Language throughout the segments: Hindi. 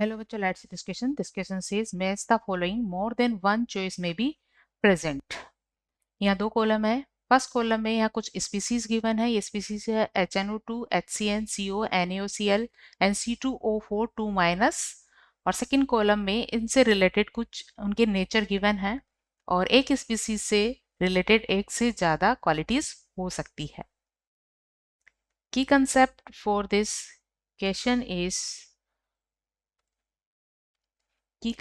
Hello bachcho, let's see this question. This question says match the following, more than one choice may be present. यहाँ दो कॉलम है. फर्स्ट कॉलम में यहाँ कुछ स्पीसीज गिवन है. ये स्पीसीज है HNO2, HCN, CO, NaOCl, N C2O4 2-. और सेकंड कॉलम में इनसे रिलेटेड कुछ उनके नेचर गिवन है और एक स्पीसीज से रिलेटेड एक से ज़्यादा क्वालिटीज हो सकती है. की concept for this question is key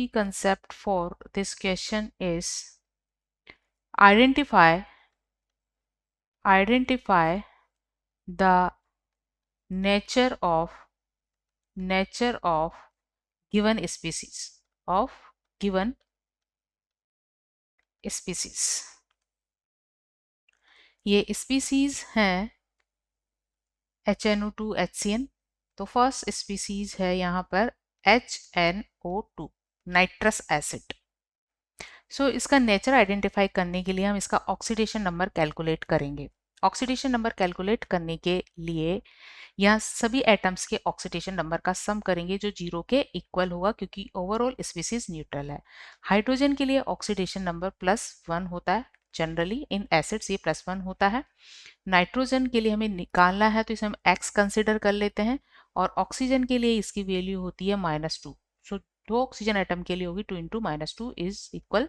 concept for this question is identify the nature of given species ये स्पीसीज हैं HNO2 HCN. तो फर्स्ट स्पीसीज है यहाँ पर HNO2 नाइट्रस एसिड. सो इसका नेचर आइडेंटिफाई करने के लिए हम इसका ऑक्सीडेशन नंबर कैलकुलेट करेंगे. ऑक्सीडेशन नंबर कैलकुलेट करने के लिए यहाँ सभी एटम्स के ऑक्सीडेशन नंबर का सम करेंगे जो 0 के इक्वल होगा क्योंकि ओवरऑल स्पीसीज न्यूट्रल है. हाइड्रोजन के लिए ऑक्सीडेशन नंबर +1 होता है. जनरली इन एसिड्स ये +1 होता है. नाइट्रोजन के लिए हमें निकालना है तो इसे हम x कंसिडर कर लेते हैं और ऑक्सीजन के लिए इसकी वैल्यू होती है -2. सो दो ऑक्सीजन एटम के लिए होगी 2 × -2 इज इक्वल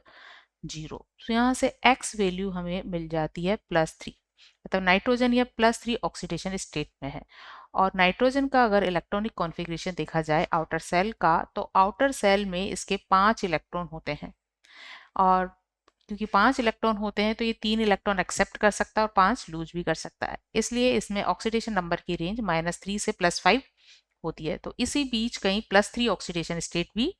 0. सो यहाँ से x वैल्यू हमें मिल जाती है +3. मतलब नाइट्रोजन या +3 ऑक्सीडेशन स्टेट में है. और नाइट्रोजन का अगर इलेक्ट्रॉनिक कॉन्फ़िगरेशन देखा जाए आउटर सेल का तो आउटर सेल में इसके 5 इलेक्ट्रॉन होते हैं और क्योंकि 5 इलेक्ट्रॉन होते हैं तो ये 3 इलेक्ट्रॉन एक्सेप्ट कर सकता है और 5 लूज भी कर सकता है. इसलिए इसमें ऑक्सीडेशन नंबर की रेंज -3 से +5 होती है. तो इसी बीच कहीं +3 ऑक्सीडेशन स्टेट भी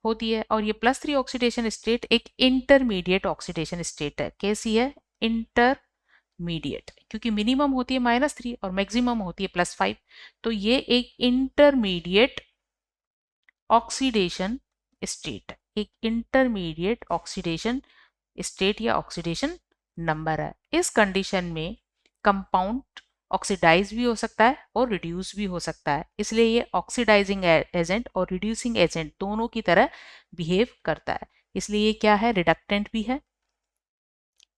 होती है और ये +3 ऑक्सीडेशन स्टेट एक इंटरमीडिएट ऑक्सीडेशन स्टेट है. कैसी है? इंटरमीडिएट. क्योंकि मिनिमम होती है -3 और मैक्सिमम होती है +5. तो ये एक इंटरमीडिएट ऑक्सीडेशन स्टेट, एक इंटरमीडिएट ऑक्सीडेशन स्टेट या ऑक्सीडेशन नंबर है. इस कंडीशन में कंपाउंड ऑक्सीडाइज भी हो सकता है और रिड्यूस भी हो सकता है. इसलिए ये ऑक्सीडाइजिंग एजेंट और रिड्यूसिंग एजेंट दोनों की तरह बिहेव करता है. इसलिए ये क्या है? रिडक्टेंट भी है.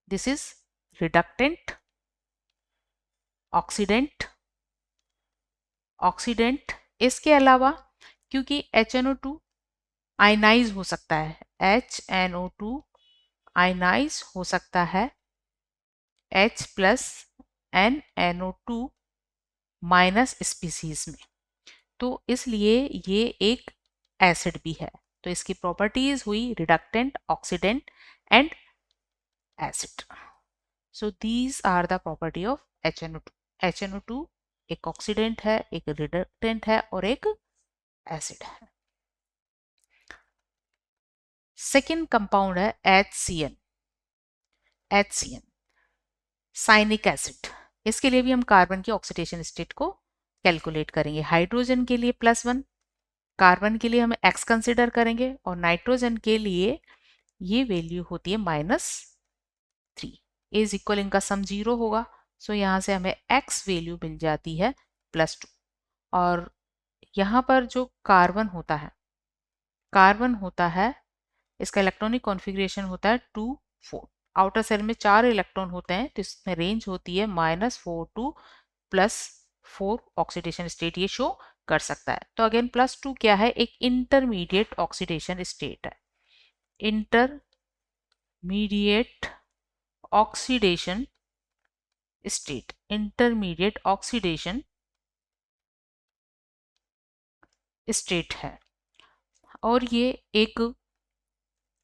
This is reductant oxidant. इसके अलावा क्योंकि HNO2 आयनाइज हो सकता है, HNO2 आयनाइज हो सकता है H+NNO2- स्पीसीज में. तो इसलिए ये एक एसिड भी है. तो इसकी प्रॉपर्टीज हुई reductant, oxidant and acid. So these are the property of HNO2. HNO2 एक ऑक्सीडेंट है, एक रिडक्टेंट है और एक एसिड है. सेकेंड कंपाउंड है HCN साइनिक एसिड. इसके लिए भी हम कार्बन की ऑक्सीडेशन स्टेट को कैलकुलेट करेंगे. हाइड्रोजन के लिए +1, कार्बन के लिए हम x कंसिडर करेंगे और नाइट्रोजन के लिए ये वैल्यू होती है -3. इज इक्वल इनका सम 0 होगा. सो यहाँ से हमें x वैल्यू मिल जाती है +2. और यहाँ पर जो कार्बन होता है इसका इलेक्ट्रॉनिक कॉन्फ़िगरेशन होता है 2-4. आउटर सेल में 4 इलेक्ट्रॉन होते हैं तो इसमें रेंज होती है -4 to +4 ऑक्सीडेशन स्टेट ये शो कर सकता है. तो अगेन +2 क्या है? एक इंटरमीडिएट ऑक्सीडेशन स्टेट है. इंटरमीडिएट ऑक्सीडेशन स्टेट है और ये एक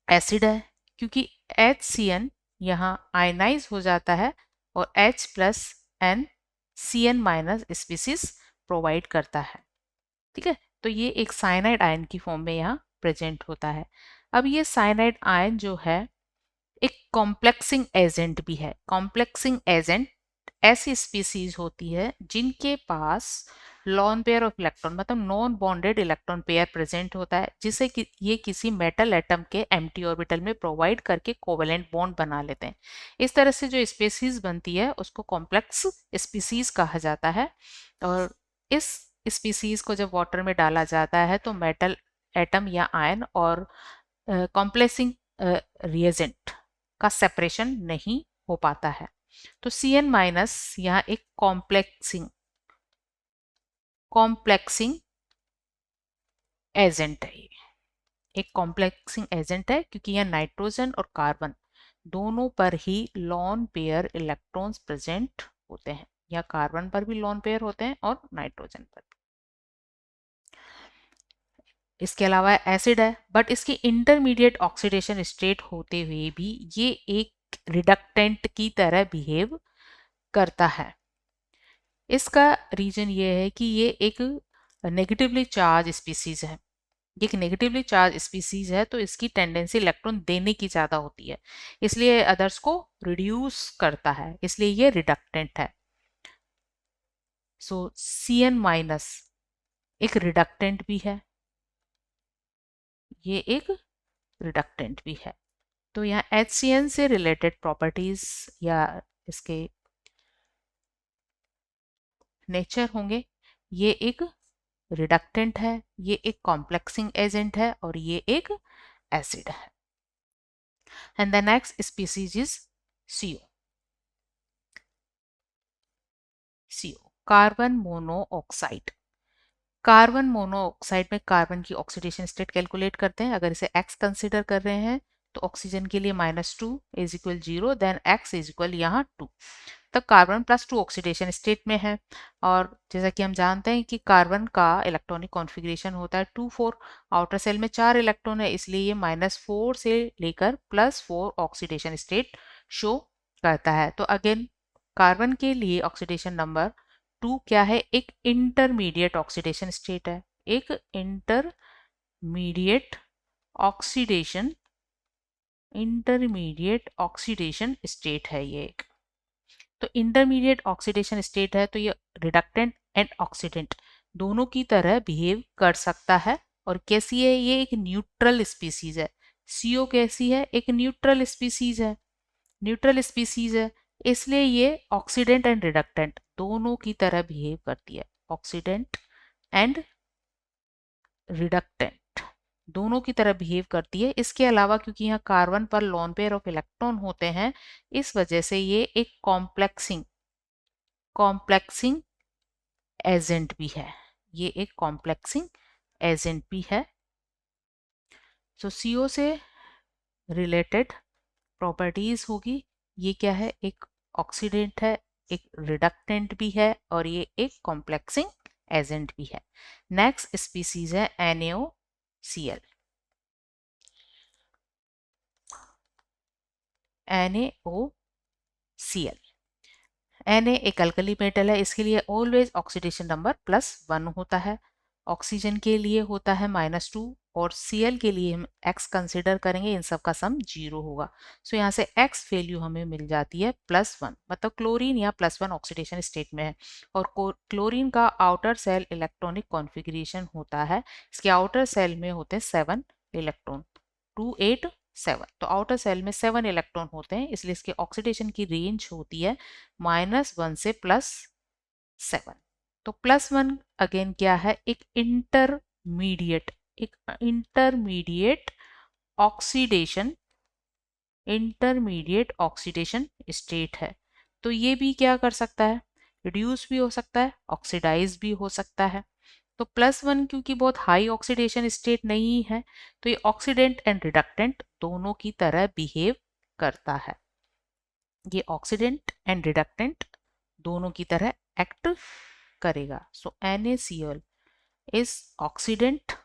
एसिड है क्योंकि HCN यहाँ आयनाइज हो जाता है और H+N CN- स्पीसीज प्रोवाइड करता है. ठीक है. तो ये एक साइनाइड आयन की फॉर्म में यहाँ प्रेजेंट होता है. अब ये साइनाइड आयन जो है एक कॉम्प्लेक्सिंग एजेंट भी है. कॉम्प्लेक्सिंग एजेंट ऐसी स्पीसीज होती है जिनके पास लॉन पेयर ऑफ इलेक्ट्रॉन मतलब non bonded electron pair present होता है, जिसे कि ये किसी मेटल एटम के एम्प्टी ऑर्बिटल में प्रोवाइड करके कोवेलेंट बॉन्ड बना लेते हैं। इस तरह से जो स्पीसीज बनती है उसको कॉम्प्लेक्स स्पीसीज कहा जाता है। और इस स्पीसीज को जब वाटर में डाला जाता है तो मेटल एटम या आयन और कॉम्प्लेक्सिंग रिएजेंट का सेपरेशन नहीं हो पाता है। तो Cn माइनस यहाँ एक कॉम्प्लेक्सिंग एजेंट है। एक कॉम्प्लेक्सिंग एजेंट है क्योंकि यह नाइट्रोजन और कार्बन दोनों पर ही लॉन पेयर इलेक्ट्रॉन्स प्रेजेंट होते हैं, या कार्बन पर भी लॉन पेयर होते हैं और नाइट्रोजन पर भी। इसके अलावा एसिड है, बट इसकी इंटरमीडिएट ऑक्सीडेशन स्टेट होते हुए भी ये एक रिडक्टेंट की तरह बिहेव करता है। इसका रीजन ये है कि ये एक नेगेटिवली चार्ज स्पीसीज है। ये एक नेगेटिवली चार्ज स्पीसीज है तो इसकी टेंडेंसी इलेक्ट्रॉन देने की ज़्यादा होती है, इसलिए अदर्स को रिड्यूस करता है, इसलिए ये रिडक्टेंट है। सो Cn माइनस एक रिडक्टेंट भी है, ये एक रिडक्टेंट भी है। तो यहाँ HCN से रिलेटेड प्रॉपर्टीज या इसके नेचर होंगे, ये एक रिडक्टेंट है, ये एक कॉम्प्लेक्सिंग एजेंट है और ये एक एसिड है। And the next species is CO। Carbon monoxide. Carbon monoxide में कार्बन की ऑक्सीडेशन स्टेट कैलकुलेट करते हैं। अगर इसे x कंसिडर कर रहे हैं तो ऑक्सीजन के लिए -2 is equal 0, then x is equal यहाँ 2। तब कार्बन +2 ऑक्सीडेशन स्टेट में है, और जैसा कि हम जानते हैं कि कार्बन का इलेक्ट्रॉनिक कॉन्फ़िगरेशन होता है 2 4। आउटर सेल में 4 इलेक्ट्रॉन है, इसलिए ये -4 से लेकर +4 ऑक्सीडेशन स्टेट शो करता है। तो अगेन कार्बन के लिए ऑक्सीडेशन नंबर 2 क्या है? एक इंटरमीडिएट ऑक्सीडेशन स्टेट है, एक इंटरमीडिएट ऑक्सीडेशन स्टेट है ये एक। तो इंटरमीडिएट ऑक्सीडेशन स्टेट है तो ये रिडक्टेंट एंड ऑक्सीडेंट दोनों की तरह बिहेव कर सकता है। और कैसी है? ये एक न्यूट्रल स्पीसीज है। CO कैसी है? एक न्यूट्रल स्पीसीज है। न्यूट्रल स्पीसीज है इसलिए ये ऑक्सीडेंट एंड रिडक्टेंट दोनों की तरह बिहेव करती है। ऑक्सीडेंट एंड रिडक्टेंट दोनों की तरह बिहेव करती है। इसके अलावा क्योंकि यहाँ कार्बन पर लोन पेयर ऑफ इलेक्ट्रॉन होते हैं, इस वजह से ये एक कॉम्प्लेक्सिंग एजेंट भी है। ये एक कॉम्प्लेक्सिंग एजेंट भी है। तो CO से रिलेटेड प्रॉपर्टीज होगी, ये क्या है? एक ऑक्सीडेंट है, एक रिडक्टेंट भी है और ये एक कॉम्प्लेक्सिंग एजेंट भी है। नेक्स्ट स्पीसीज है NaOCl। NaOCl Na एक अल्कली मेटल है, इसके लिए ऑलवेज ऑक्सीडेशन नंबर +1 होता है। ऑक्सीजन के लिए होता है -2 और Cl के लिए हम x कंसिडर करेंगे, इन सब का सम 0 होगा। सो यहाँ से x वैल्यू हमें मिल जाती है +1, मतलब क्लोरीन यहाँ +1 ऑक्सीडेशन स्टेट में है। और क्लोरीन का आउटर सेल इलेक्ट्रॉनिक कॉन्फ़िगरेशन होता है, इसके आउटर सेल में होते हैं 7 इलेक्ट्रॉन, 2 8 7। तो आउटर सेल में 7 इलेक्ट्रॉन होते हैं, इसलिए इसके ऑक्सीडेशन की रेंज होती है -1 से +7। तो +1 अगेन क्या है? एक इंटरमीडिएट ऑक्सीडेशन स्टेट है। तो ये भी क्या कर सकता है? रिड्यूस भी हो सकता है, ऑक्सीडाइज भी हो सकता है। तो +1 क्योंकि बहुत हाई ऑक्सीडेशन स्टेट नहीं है, तो ये ऑक्सीडेंट एंड रिडक्टेंट दोनों की तरह बिहेव करता है। ये ऑक्सीडेंट एंड रिडक्टेंट दोनों की तरह एक्ट करेगा। सो NaCl is oxidant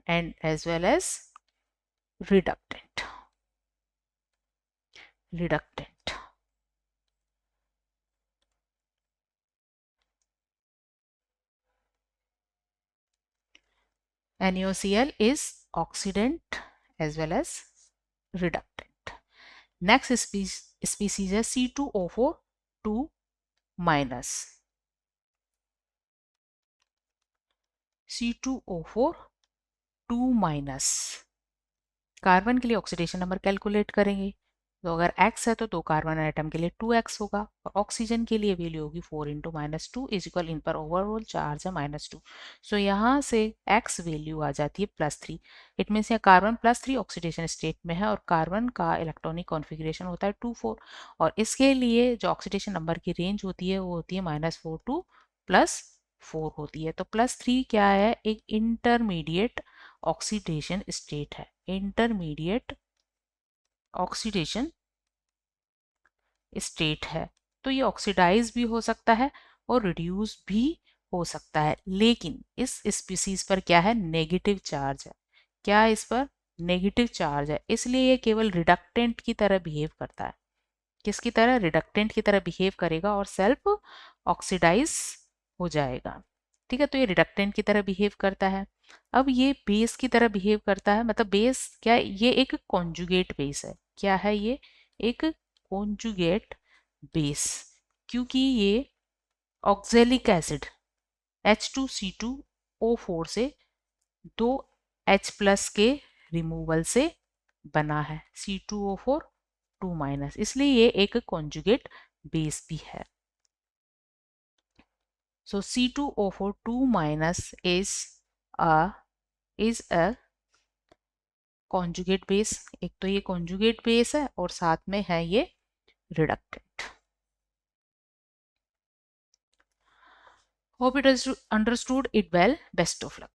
and as well as reductant. NaOCl is oxidant as well as reductant. Next species is C2O4 2 minus. C2O4 2 minus, carbon के लिए ऑक्सीडेशन नंबर कैलकुलेट करेंगे तो अगर x है तो 2 कार्बन एटम के लिए 2x होगा और ऑक्सीजन के लिए वैल्यू होगी 4 into minus two is equal, इन पर ओवरऑल चार्ज है -2। सो यहाँ से x वैल्यू आ जाती है +3। इट मीन्स यहाँ कार्बन +3 ऑक्सीडेशन स्टेट में है और कार्बन का इलेक्ट्रॉनिक कॉन्फ़िगरेशन होता है 2,4 और इसके लिए जो ऑक्सीडेशन नंबर की रेंज होती है वो होती है -4 टू +4 होती है। तो +3 क्या है, एक इंटरमीडिएट ऑक्सीडेशन स्टेट है, इंटरमीडिएट ऑक्सीडेशन स्टेट है। तो ये ऑक्सीडाइज भी हो सकता है और रिड्यूस भी हो सकता है, लेकिन इस स्पीसीज पर क्या है, नेगेटिव चार्ज है। क्या इस पर नेगेटिव चार्ज है, इसलिए ये केवल रिडक्टेंट की तरह बिहेव करता है। किसकी तरह, रिडक्टेंट की तरह बिहेव करेगा और सेल्फ ऑक्सीडाइज हो जाएगा। ठीक है, तो ये रिडक्टेंट की तरह बिहेव करता है। अब ये बेस की तरह बिहेव करता है, मतलब बेस क्या, ये एक कॉन्जुगेट बेस है। क्या है ये, एक कॉन्जुगेट बेस, क्योंकि ये ऑक्जेलिक एसिड H2C2O4 से 2 H+ के रिमूवल से बना है, C2O4 2 माइनस, इसलिए ये एक कॉन्जुगेट बेस भी है। So C2O4 2 minus is a conjugate base। एक तो ये conjugate base है और साथ में है ये reductant। Hope it is understood it well. Best of luck.